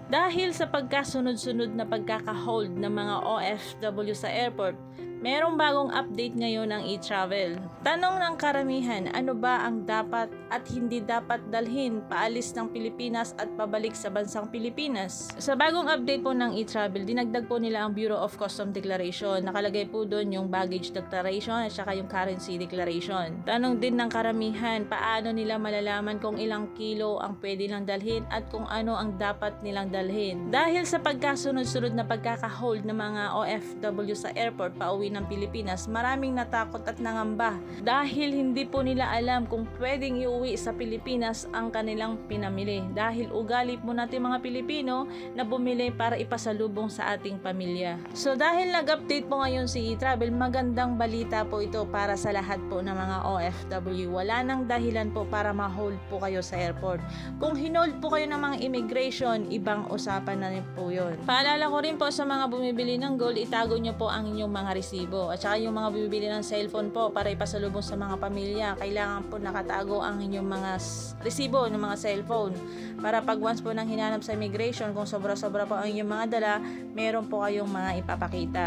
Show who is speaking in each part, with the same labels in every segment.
Speaker 1: Dahil sa pagkasunod-sunod na pagkakahold ng mga OFW sa airport, merong bagong update ngayon ng e-travel. Tanong ng karamihan, ano ba ang dapat at hindi dapat dalhin paalis ng Pilipinas at pabalik sa bansang Pilipinas? Sa bagong update po ng e-travel, dinagdag po nila ang Bureau of Customs Declaration. Nakalagay po doon yung baggage declaration at saka yung currency declaration. Tanong din ng karamihan, paano nila malalaman kung ilang kilo ang pwede lang dalhin at kung ano ang dapat nilang dalhin. Dahil sa pagkasunod-sunod na pagkakahold ng mga OFW sa airport pauwi ng Pilipinas, maraming natakot at nangamba dahil hindi po nila alam kung pwedeng iuwi sa Pilipinas ang kanilang pinamili dahil ugali po natin mga Pilipino na bumili para ipasalubong sa ating pamilya. So dahil nag-update po ngayon si e-travel, magandang balita po ito para sa lahat po ng mga OFW. Wala nang dahilan po para ma-hold po kayo sa airport. Kung hinold po kayo ng mga immigration, ibang usapan na rin po yun. Paalala ko rin po sa mga bumibili ng gold, itago nyo po ang inyong mga resibo. At saka yung mga bibili ng cellphone po para ipasalubong sa mga pamilya, kailangan po nakatago ang inyong mga resibo ng mga cellphone para pag once po nang hinanap sa immigration, kung sobra-sobra po ang inyong mga dala, meron po kayong mga ipapakita.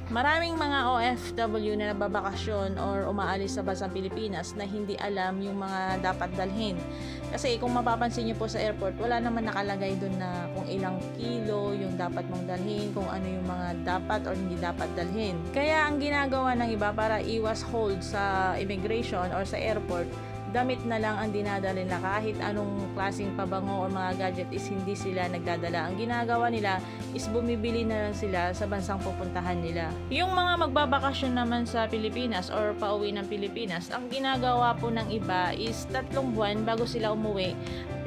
Speaker 1: Maraming mga OFW na nababakasyon or umaalis sa bansang Pilipinas na hindi alam yung mga dapat dalhin. Kasi kung mapapansin nyo po sa airport, wala naman nakalagay doon na kung ilang kilo yung dapat mong dalhin, kung ano yung mga dapat or hindi dapat dalhin. Kaya ang ginagawa ng iba para iwas hold sa immigration or sa airport, damit na lang ang dinadala nila, kahit anong klaseng pabango o mga gadget is hindi sila nagdadala. Ang ginagawa nila is bumibili na lang sila sa bansang pupuntahan nila. Yung mga magbabakasyon naman sa Pilipinas or pauwi ng Pilipinas, ang ginagawa po ng iba is 3 buwan bago sila umuwi,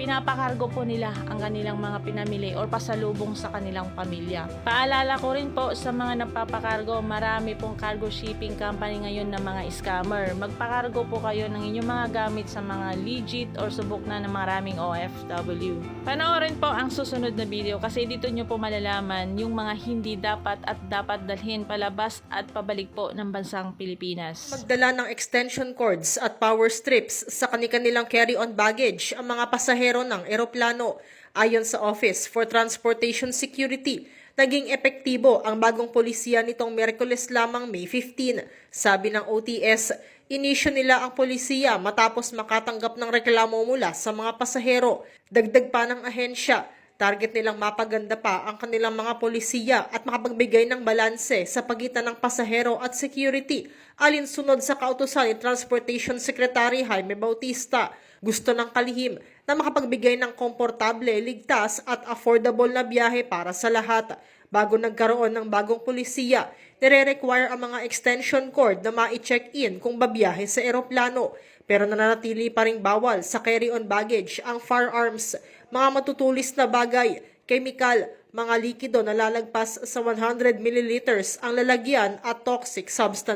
Speaker 1: pinapakargo po nila ang kanilang mga pinamili or pasalubong sa kanilang pamilya. Paalala ko rin po sa mga nagpapakargo, marami pong cargo shipping company ngayon na mga scammer. Magpakargo po kayo ng inyong mga gamit sa mga legit or subok na ng maraming OFW. Panoorin po ang susunod na video kasi dito nyo po malalaman yung mga hindi dapat at dapat dalhin palabas at pabalik po ng bansang Pilipinas.
Speaker 2: Magdala ng extension cords at power strips sa kanilang carry-on baggage ang mga pasahero ng eroplano. Ayon sa Office for Transportation Security, naging epektibo ang bagong polisiya nitong Miyerkules lamang May 15. Sabi ng OTS, inisyo nila ang polisiya matapos makatanggap ng reklamo mula sa mga pasahero. Dagdag pa ng ahensya, target nilang mapaganda pa ang kanilang mga polisiya at makapagbigay ng balanse sa pagitan ng pasahero at security, alinsunod sa kautusan ni Transportation Secretary Jaime Bautista. Gusto ng kalihim na makapagbigay ng komportable, ligtas at affordable na biyahe para sa lahat. Bago nagkaroon ng bagong polisiya, nire-require ang mga extension cord na ma-check-in kung babiyahe sa eroplano. Pero nananatili pa ring bawal sa carry-on baggage ang firearms, mga matutulis na bagay, chemical, mga likido na lalagpas sa 100 ml ang lalagyan at toxic substance.